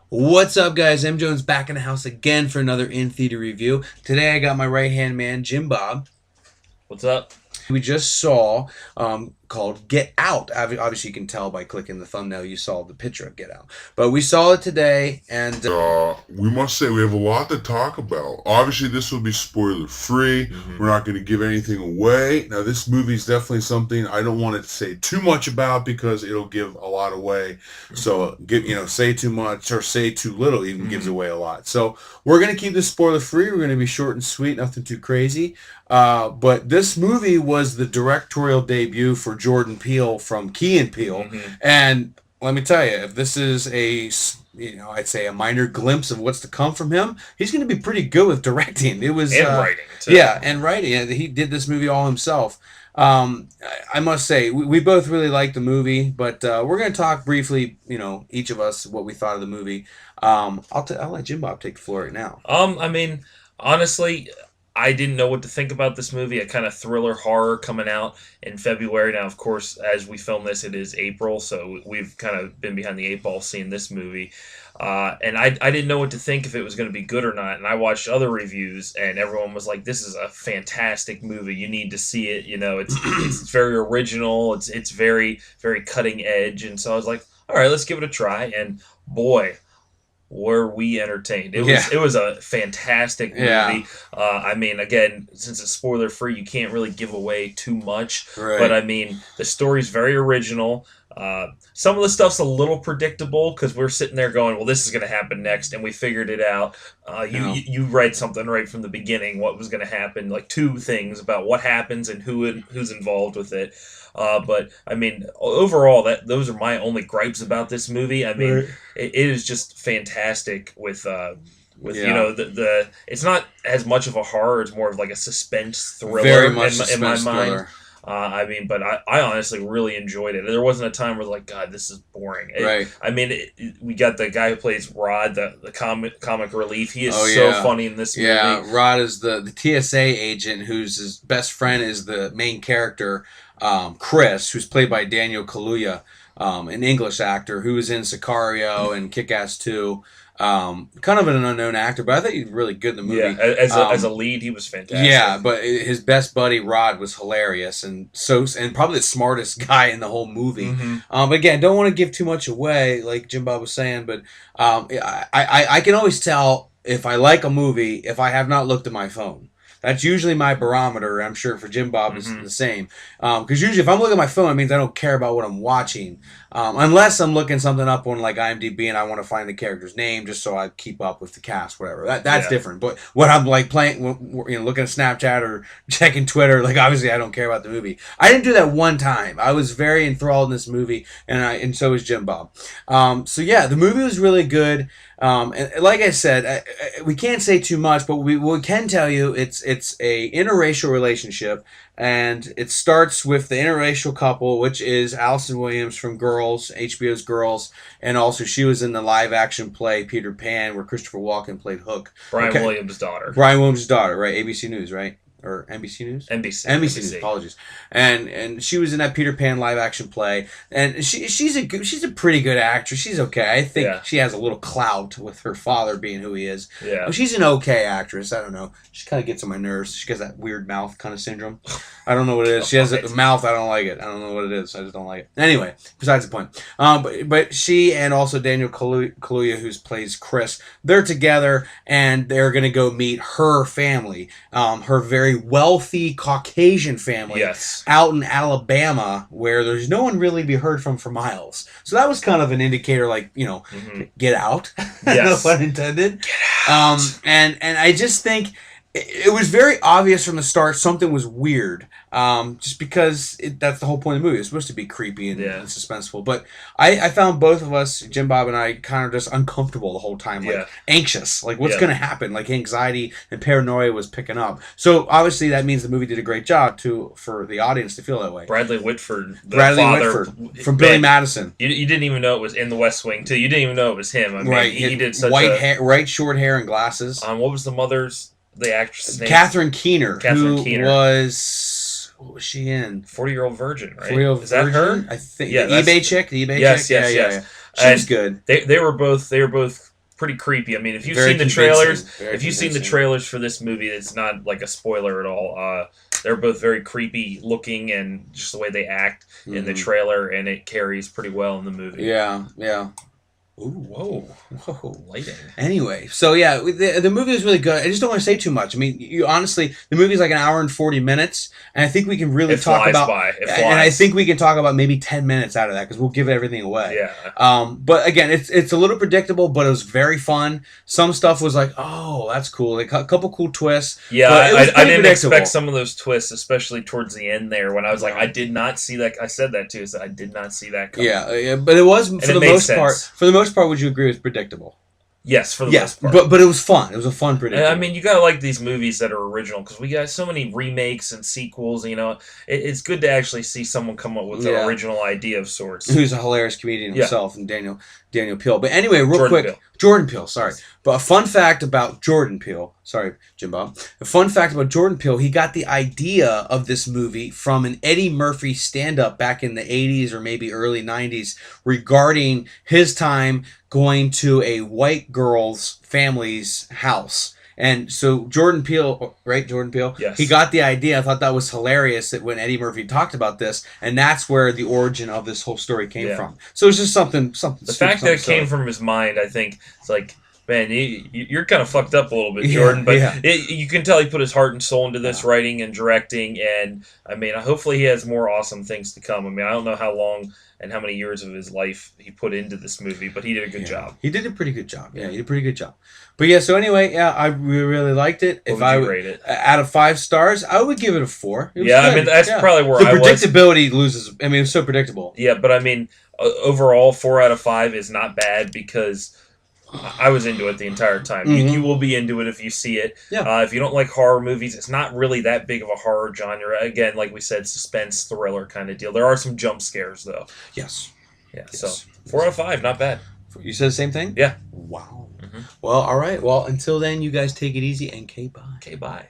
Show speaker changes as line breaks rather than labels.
What's up, guys? M. Jones back in the house again for another in-theater review. Today I got my right-hand man, JimBob.
What's up?
We just saw called Get Out. Obviously, you can tell by clicking the thumbnail you saw the picture of Get Out. But we saw it today, and
We must say we have a lot to talk about. Obviously, this will be spoiler free. We're not going to give anything away. Now, this movie is definitely something I don't want to say too much about because it'll give a lot away. So, say too much or say too little even gives away a lot. So, we're going to keep this spoiler free. We're going to be short and sweet, nothing too crazy. But this movie was the directorial debut for Jordan Peele from Key and Peele, and let me tell you, if this is I'd say a minor glimpse of what's to come from him, he's going to be pretty good with directing. It was
And writing, too.
yeah, and writing. He did this movie all himself. I must say, we both really liked the movie, but we're going to talk briefly, each of us what we thought of the movie. I'll let Jim Bob take the floor right now.
Honestly, I didn't know what to think about this movie. A kind of thriller horror coming out in February. Now, of course, as we film this, it is April, so we've kind of been behind the eight ball seeing this movie. And I didn't know what to think if it was going to be good or not. And I watched other reviews, and everyone was like, "This is a fantastic movie. You need to see it. It's very original. It's very very cutting edge." And so I was like, "All right, let's give it a try." And boy, were we entertained. It was a fantastic movie.
Yeah.
Again, since it's spoiler free, you can't really give away too much.
Right.
But the story's very original. Some of the stuff's a little predictable because we're sitting there going, "Well, this is going to happen next," and we figured it out. You read something right from the beginning what was going to happen, like two things about what happens and who's involved with it. But overall, those are my only gripes about this movie.
Right.
It is just fantastic with
Yeah.
the it's not as much of a horror; it's more of like a suspense thriller
Very much
in my
suspense
mind.
thriller.
But I honestly really enjoyed it. There wasn't a time where like, God, this is boring.
Right.
We got the guy who plays Rod, the comic relief. He is
Oh,
so
yeah.
funny in this movie.
Yeah, Rod is the TSA agent whose his best friend is the main character, Chris, who's played by Daniel Kaluuya, an English actor who was in Sicario and Kick-Ass 2. Kind of an unknown actor, but I thought he was really good in the movie.
Yeah, as a lead, he was fantastic.
Yeah, but his best buddy Rod was hilarious and probably the smartest guy in the whole movie. But again, don't want to give too much away, like Jim Bob was saying. But I can always tell if I like a movie if I have not looked at my phone. That's usually my barometer. I'm sure for Jim Bob is the same. Because usually if I'm looking at my phone, it means I don't care about what I'm watching. Unless I'm looking something up on like IMDb and I want to find the character's name just so I keep up with the cast, whatever. That's different. But when I'm like playing, looking at Snapchat or checking Twitter, like obviously I don't care about the movie. I didn't do that one time. I was very enthralled in this movie, and so was Jim Bob. So yeah, the movie was really good. And like I said, we can't say too much, but we can tell you it's a interracial relationship, and it starts with the interracial couple, which is Allison Williams from Girls, HBO's Girls, and also she was in the live action play Peter Pan, where Christopher Walken played Hook.
Brian Williams' daughter.
Brian Williams' daughter, right? ABC News, right? Or NBC News?
NBC.
NBC News. Apologies. And she was in that Peter Pan live action play, and she's a pretty good actress. She's okay. I think she has a little clout with her father being who he is.
Yeah.
But she's an okay actress. I don't know. She kind of gets on my nerves. She has that weird mouth kind of syndrome. I don't know what it is. She has a mouth. I don't like it. I don't know what it is. I just don't like it. Anyway, besides the point. But she and also Daniel Kaluuya, who plays Chris, they're together and they're gonna go meet her family, her very wealthy Caucasian family, out in Alabama, where there's no one really to be heard from for miles. So that was kind of an indicator, like get out.
Yes.
No pun intended.
Get out.
And I just think it was very obvious from the start something was weird. Just because that's the whole point of the movie. It's supposed to be creepy and suspenseful. But I found both of us, Jim Bob and I, kind of just uncomfortable the whole time. Like anxious. Like what's going to happen? Like anxiety and paranoia was picking up. So obviously that means the movie did a great job for the audience to feel that way.
Bradley Whitford, Whitford
from Billy Madison.
You didn't even know it was in The West Wing too. You didn't even know it was him.
Right.
He did such
white short hair and glasses.
What was the actress' name?
Catherine Keener.
Was
what was she in?
40-Year-Old Virgin, right?
40-Year-Old
Is that
Virgin?
her?
I think.
Yeah,
The eBay chick. The eBay
yes,
chick.
Yes.
She's good.
They were both pretty creepy. I mean, if you've
Very
seen the
convincing.
trailers,
Very
if you've seen the
convincing.
trailers for this movie, it's not like a spoiler at all. They're both very creepy looking, and just the way they act in the trailer, and it carries pretty well in the movie.
Yeah, yeah.
Ooh, whoa, lighting.
Anyway, so yeah, the movie is really good. I just don't want to say too much. I mean, you honestly, the movie's like an hour and 40 minutes, and I think we can really talk about. And I think we can talk about maybe 10 minutes out of that because we'll give everything away.
Yeah.
But again, it's a little predictable, but it was very fun. Some stuff was like, oh, that's cool. Like a couple cool twists.
Yeah, I didn't expect some of those twists, especially towards the end there when I was like, I did not see that. I said that too. So I did not see that coming.
Yeah, but it was for the most part. For the most part, would you agree it was predictable?
Yes, for the most part.
But it was fun. It was a fun predictable.
I mean, you gotta like these movies that are original because we got so many remakes and sequels. You know, it's good to actually see someone come up with an original idea of sorts.
Who's a hilarious comedian himself, and Daniel Peele. But anyway, Jordan Peele. Sorry, but a fun fact about Jordan Peele. Sorry, JimBob. A fun fact about Jordan Peele: he got the idea of this movie from an Eddie Murphy stand-up back in the '80s or maybe early '90s regarding his time going to a white girl's family's house. And so Jordan Peele, right? Jordan Peele?
Yes.
He got the idea. I thought that was hilarious that when Eddie Murphy talked about this, and that's where the origin of this whole story came from. So it's just something.
The fact that it came from his mind, I think, it's like, man, you're kind of fucked up a little bit, Jordan. But you can tell he put his heart and soul into this writing and directing. And, I mean, hopefully he has more awesome things to come. I mean, I don't know how long and how many years of his life he put into this movie, but he did a good job.
He did a pretty good job. Yeah, he did a pretty good job. But yeah, so anyway, I really liked it.
What would you rate it?
Out of 5 stars, I would give it a 4.
I mean, that's probably where
the predictability loses. I mean, it's so predictable.
Yeah, but I mean, overall, 4 out of 5 is not bad because I was into it the entire time. You will be into it if you see it.
Yeah.
If you don't like horror movies, it's not really that big of a horror genre. Again, like we said, suspense, thriller kind of deal. There are some jump scares, though.
Yes.
Yeah, so 4 out of 5, not bad.
You said the same thing?
Yeah.
Wow. Well, all right. Well, until then, you guys take it easy and K-bye.
K-bye.